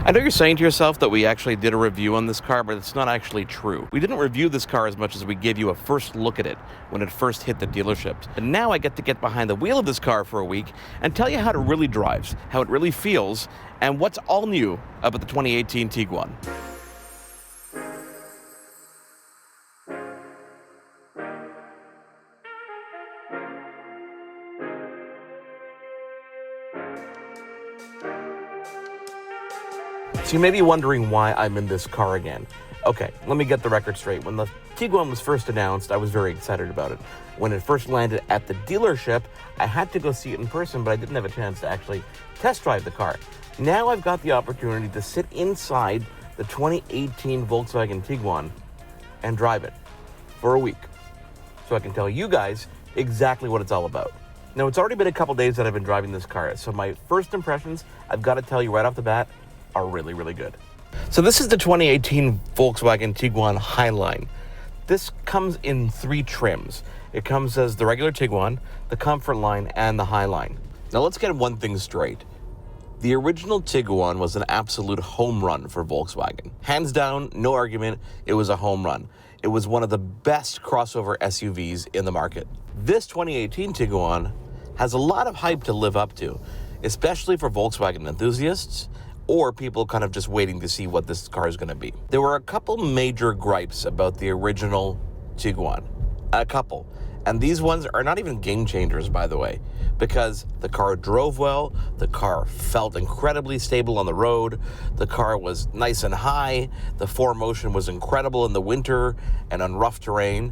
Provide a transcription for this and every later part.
I know you're saying to yourself that we actually did a review on this car, but it's not actually true. We didn't review this car as much as we gave you a first look at it when it first hit the dealership. And now I get to get behind the wheel of this car for a week and tell you how it really drives, how it really feels, and what's all new about the 2018 Tiguan. So you may be wondering why I'm in this car again. Okay, let me get the record straight. When the Tiguan was first announced, I was very excited about it. When it first landed at the dealership, I had to go see it in person, but I didn't have a chance to actually test drive the car. Now I've got the opportunity to sit inside the 2018 Volkswagen Tiguan and drive it for a week, so I can tell you guys exactly what it's all about. Now, it's already been a couple days that I've been driving this car, so my first impressions, I've got to tell you right off the bat, are really, really good. So this is the 2018 Volkswagen Tiguan Highline. This comes in 3 trims. It comes as the regular Tiguan, the Comfort Line, and the Highline. Now let's get one thing straight. The original Tiguan was an absolute home run for Volkswagen. Hands down, no argument, it was a home run. It was one of the best crossover SUVs in the market. This 2018 Tiguan has a lot of hype to live up to, especially for Volkswagen enthusiasts or people kind of just waiting to see what this car is going to be. There were a couple major gripes about the original Tiguan. A couple. And these ones are not even game changers, by the way, because the car drove well, the car felt incredibly stable on the road, the car was nice and high, the 4Motion was incredible in the winter and on rough terrain.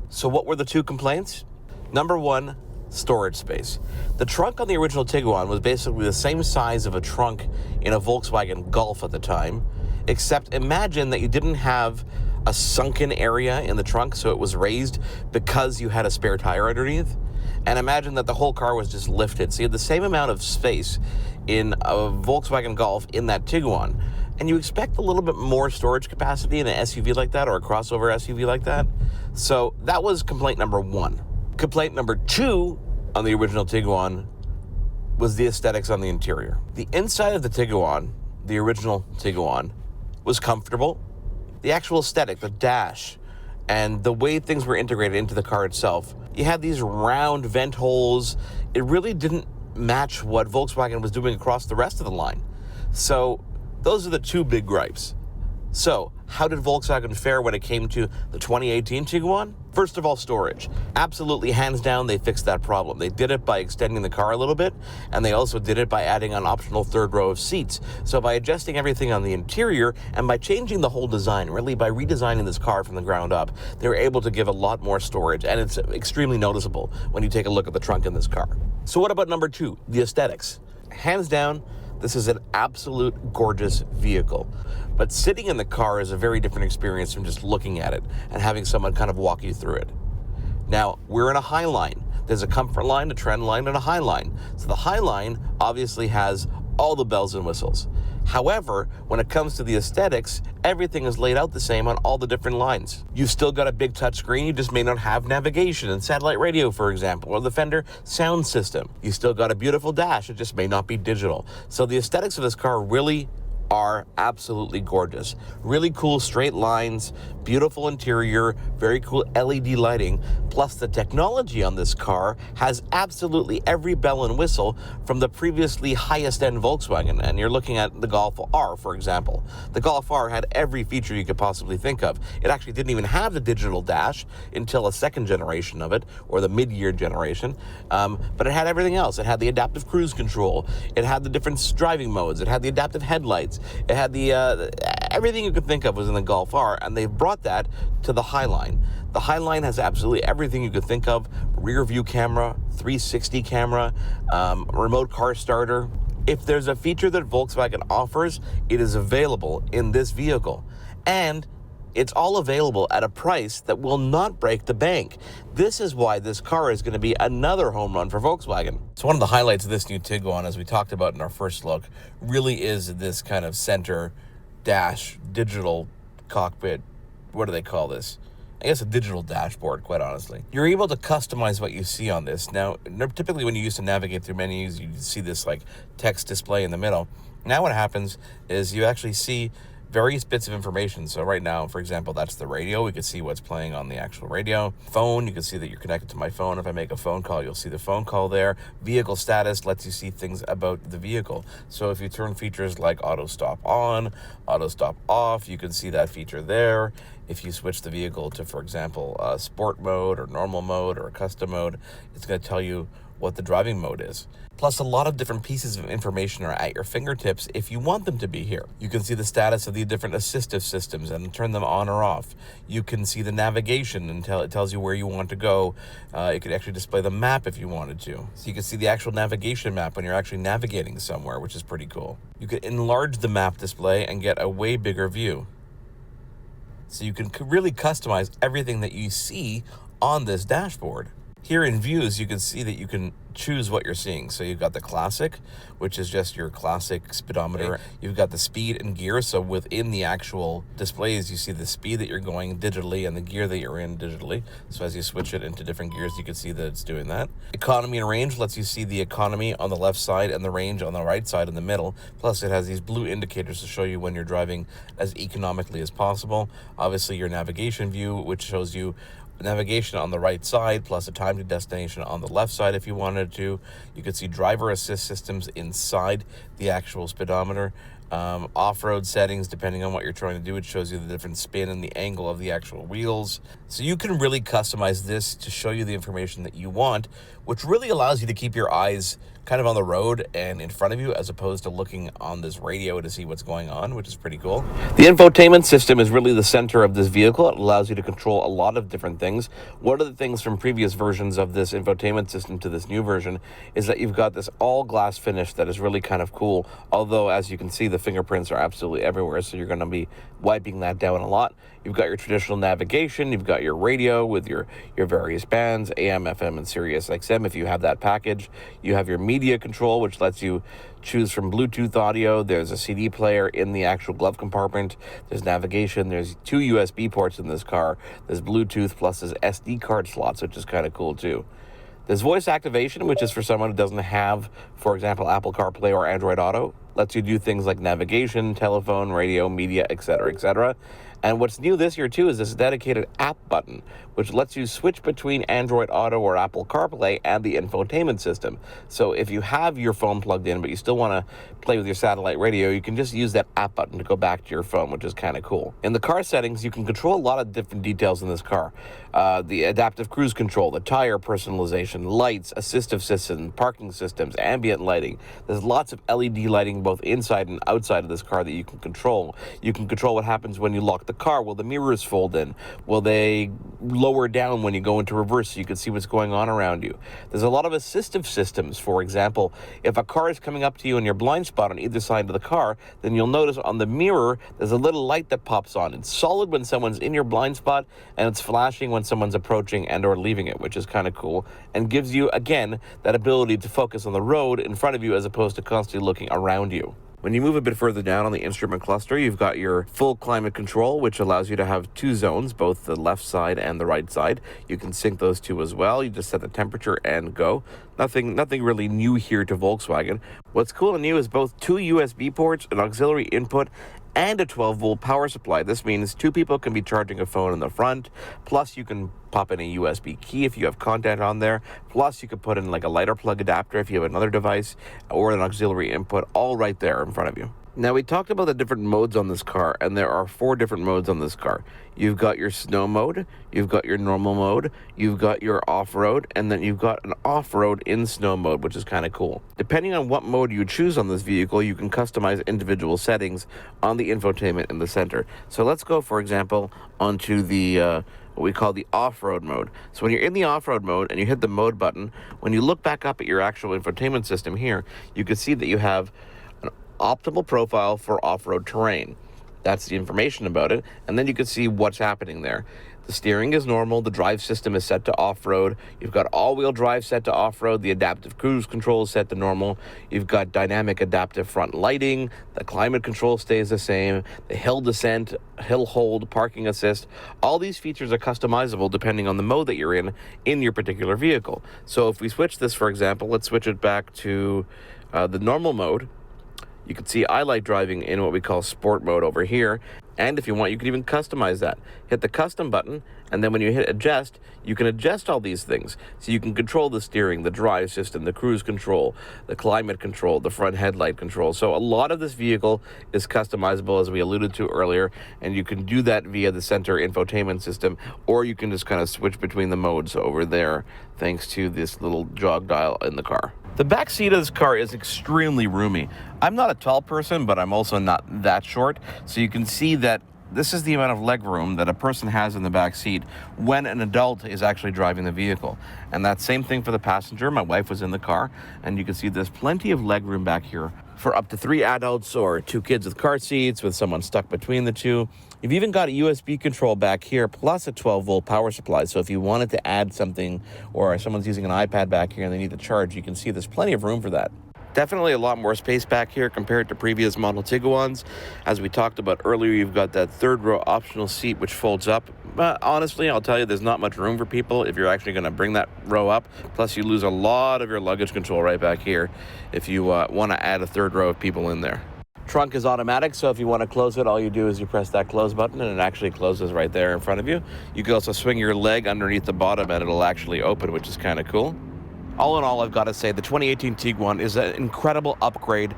So what were the 2 complaints? Number 1, storage space. The trunk on the original Tiguan was basically the same size of a trunk in a Volkswagen Golf at the time, except imagine that you didn't have a sunken area in the trunk, so it was raised because you had a spare tire underneath. And imagine that the whole car was just lifted. So you had the same amount of space in a Volkswagen Golf in that Tiguan. And you expect a little bit more storage capacity in an SUV like that or a crossover SUV like that. So that was complaint number 1. Complaint number 2 on the original Tiguan was the aesthetics on the interior. The inside of the Tiguan, the original Tiguan, was comfortable. The actual aesthetic, the dash, and the way things were integrated into the car itself, you had these round vent holes. It really didn't match what Volkswagen was doing across the rest of the line. So those are the 2 big gripes. So, how did Volkswagen fare when it came to the 2018 Tiguan? First of all, storage. Absolutely, hands down, they fixed that problem. They did it by extending the car a little bit, and they also did it by adding an optional 3rd row of seats. So by adjusting everything on the interior, and by changing the whole design, really by redesigning this car from the ground up, they were able to give a lot more storage, and it's extremely noticeable when you take a look at the trunk in this car. So what about number 2, the aesthetics? Hands down, this is an absolute gorgeous vehicle. But sitting in the car is a very different experience from just looking at it and having someone kind of walk you through it. Now, we're in a Highline. There's a Comfort Line, a Trend Line, and a Highline. So the Highline obviously has all the bells and whistles. However, when it comes to the aesthetics, everything is laid out the same on all the different lines. You've still got a big touchscreen, you just may not have navigation and satellite radio, for example, or the Fender sound system. You still got a beautiful dash, it just may not be digital. So the aesthetics of this car really are absolutely gorgeous. Really cool straight lines, beautiful interior, very cool LED lighting, plus the technology on this car has absolutely every bell and whistle from the previously highest end Volkswagen. And you're looking at the Golf R, for example. The Golf R had every feature you could possibly think of. It actually didn't even have the digital dash until a 2nd generation of it, or the mid-year generation, but it had everything else. It had the adaptive cruise control, it had the different driving modes, it had the adaptive headlights, it had the everything you could think of was in the Golf R, and they've brought that to the Highline. The Highline has absolutely everything you could think of: rear view camera, 360 camera, remote car starter. If there's a feature that Volkswagen offers, it is available in this vehicle. And it's all available at a price that will not break the bank. This is why this car is going to be another home run for Volkswagen. So one of the highlights of this new Tiguan, as we talked about in our first look, really is this kind of center dash digital cockpit. What do they call this? I guess a digital dashboard, quite honestly. You're able to customize what you see on this. Now, typically when you used to navigate through menus, you see this like text display in the middle. Now what happens is you actually see various bits of information. So right now, for example, that's the radio. We can see what's playing on the actual radio. Phone, you can see that you're connected to my phone. If I make a phone call, you'll see the phone call there. Vehicle status lets you see things about the vehicle. So if you turn features like auto stop on, auto stop off, you can see that feature there. If you switch the vehicle to, for example, sport mode or normal mode or a custom mode, it's going to tell you what the driving mode is. Plus, a lot of different pieces of information are at your fingertips if you want them to be here. You can see the status of the different assistive systems and turn them on or off. You can see the navigation and it tells you where you want to go. It could actually display the map if you wanted to. So you can see the actual navigation map when you're actually navigating somewhere, which is pretty cool. You could enlarge the map display and get a way bigger view. So you can really customize everything that you see on this dashboard. Here in views, you can see that you can choose what you're seeing. So you've got the classic, which is just your classic speedometer. You've got the speed and gear. So within the actual displays, you see the speed that you're going digitally and the gear that you're in digitally. So as you switch it into different gears, you can see that it's doing that. Economy and range lets you see the economy on the left side and the range on the right side in the middle. Plus it has these blue indicators to show you when you're driving as economically as possible. Obviously your navigation view, which shows you navigation on the right side plus a time to destination on the left side if you wanted to. You could see driver assist systems inside the actual speedometer. Off-road settings, depending on what you're trying to do, it shows you the different spin and the angle of the actual wheels. So you can really customize this to show you the information that you want, which really allows you to keep your eyes kind of on the road and in front of you as opposed to looking on this radio to see what's going on, which is pretty cool. The infotainment system is really the center of this vehicle. It allows you to control a lot of different things. One of the things from previous versions of this infotainment system to this new version is that you've got this all glass finish that is really kind of cool. Although, as you can see, the fingerprints are absolutely everywhere, so you're going to be wiping that down a lot. You've got your traditional navigation, you've got your radio with your various bands, AM, FM, and Sirius XM if you have that package. You have your media control, which lets you choose from Bluetooth audio. There's a CD player in the actual glove compartment. There's navigation. There's 2 USB ports in this car. There's Bluetooth plus there's SD card slots, which is kind of cool too. There's voice activation, which is for someone who doesn't have, for example, Apple CarPlay or Android Auto. Lets you do things like navigation, telephone, radio, media, etc., etc. And what's new this year, too, is this dedicated app button, which lets you switch between Android Auto or Apple CarPlay and the infotainment system. So if you have your phone plugged in, but you still want to play with your satellite radio, you can just use that app button to go back to your phone, which is kind of cool. In the car settings, you can control a lot of different details in this car. The adaptive cruise control, the tire personalization, lights, assistive systems, parking systems, ambient lighting. There's lots of LED lighting both inside and outside of this car that you can control. You can control what happens when you lock the car. Will the mirrors fold in? Will they lower down when you go into reverse so you can see what's going on around you? There's a lot of assistive systems. For example, if a car is coming up to you in your blind spot on either side of the car, then you'll notice on the mirror there's a little light that pops on. It's solid when someone's in your blind spot, and it's flashing when someone's approaching and or leaving it, which is kind of cool and gives you, again, that ability to focus on the road in front of you as opposed to constantly looking around you. When you move a bit further down on the instrument cluster, you've got your full climate control, which allows you to have 2 zones, both the left side and the right side. You can sync those 2 as well. You just set the temperature and go. Nothing really new here to Volkswagen. What's cool and new is both 2 USB ports, an auxiliary input, and a 12-volt power supply. This means 2 people can be charging a phone in the front, plus you can pop in a USB key if you have content on there, plus you could put in like a lighter plug adapter if you have another device, or an auxiliary input, all right there in front of you. Now, we talked about the different modes on this car, and there are 4 different modes on this car. You've got your snow mode, you've got your normal mode, you've got your off-road, and then you've got an off-road in snow mode, which is kind of cool. Depending on what mode you choose on this vehicle, you can customize individual settings on the infotainment in the center. So let's go, for example, onto the what we call the off-road mode. So when you're in the off-road mode and you hit the mode button, when you look back up at your actual infotainment system here, you can see that you have an optimal profile for off-road terrain. That's the information about it. And then you can see what's happening there. The steering is normal. The drive system is set to off-road. You've got all-wheel drive set to off-road. The adaptive cruise control is set to normal. You've got dynamic adaptive front lighting. The climate control stays the same. The hill descent, hill hold, parking assist. All these features are customizable depending on the mode that you're in your particular vehicle. So if we switch this, for example, let's switch it back to the normal mode. You can see I like driving in what we call sport mode over here. And if you want, you can even customize that. Hit the custom button, and then when you hit adjust, you can adjust all these things. So you can control the steering, the drive system, the cruise control, the climate control, the front headlight control. So a lot of this vehicle is customizable, as we alluded to earlier, and you can do that via the center infotainment system, or you can just kind of switch between the modes over there, thanks to this little jog dial in the car. The back seat of this car is extremely roomy. I'm not a tall person, but I'm also not that short. So you can see that this is the amount of leg room that a person has in the back seat when an adult is actually driving the vehicle. And that same thing for the passenger. My wife was in the car, and you can see there's plenty of leg room back here for up to 3 adults or 2 kids with car seats, with someone stuck between the two. You've even got a USB control back here, plus a 12-volt power supply. So if you wanted to add something, or someone's using an iPad back here and they need to charge, you can see there's plenty of room for that. Definitely a lot more space back here compared to previous model Tiguans. As we talked about earlier, you've got that third row optional seat which folds up. But honestly, I'll tell you, there's not much room for people if you're actually going to bring that row up. Plus, you lose a lot of your luggage control right back here if you want to add a third row of people in there. Trunk is automatic, so if you want to close it, all you do is you press that close button and it actually closes right there in front of you. You can also swing your leg underneath the bottom and it'll actually open, which is kind of cool. All in all, I've got to say the 2018 Tiguan is an incredible upgrade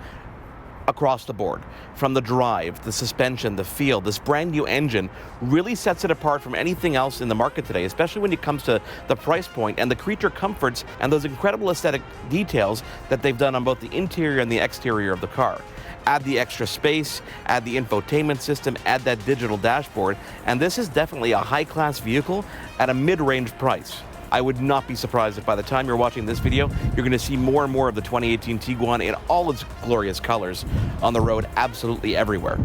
across the board. From the drive, the suspension, the feel, this brand new engine really sets it apart from anything else in the market today, especially when it comes to the price point and the creature comforts and those incredible aesthetic details that they've done on both the interior and the exterior of the car. Add the extra space, add the infotainment system, add that digital dashboard, and this is definitely a high-class vehicle at a mid-range price. I would not be surprised if by the time you're watching this video, you're going to see more and more of the 2018 Tiguan in all its glorious colors on the road absolutely everywhere.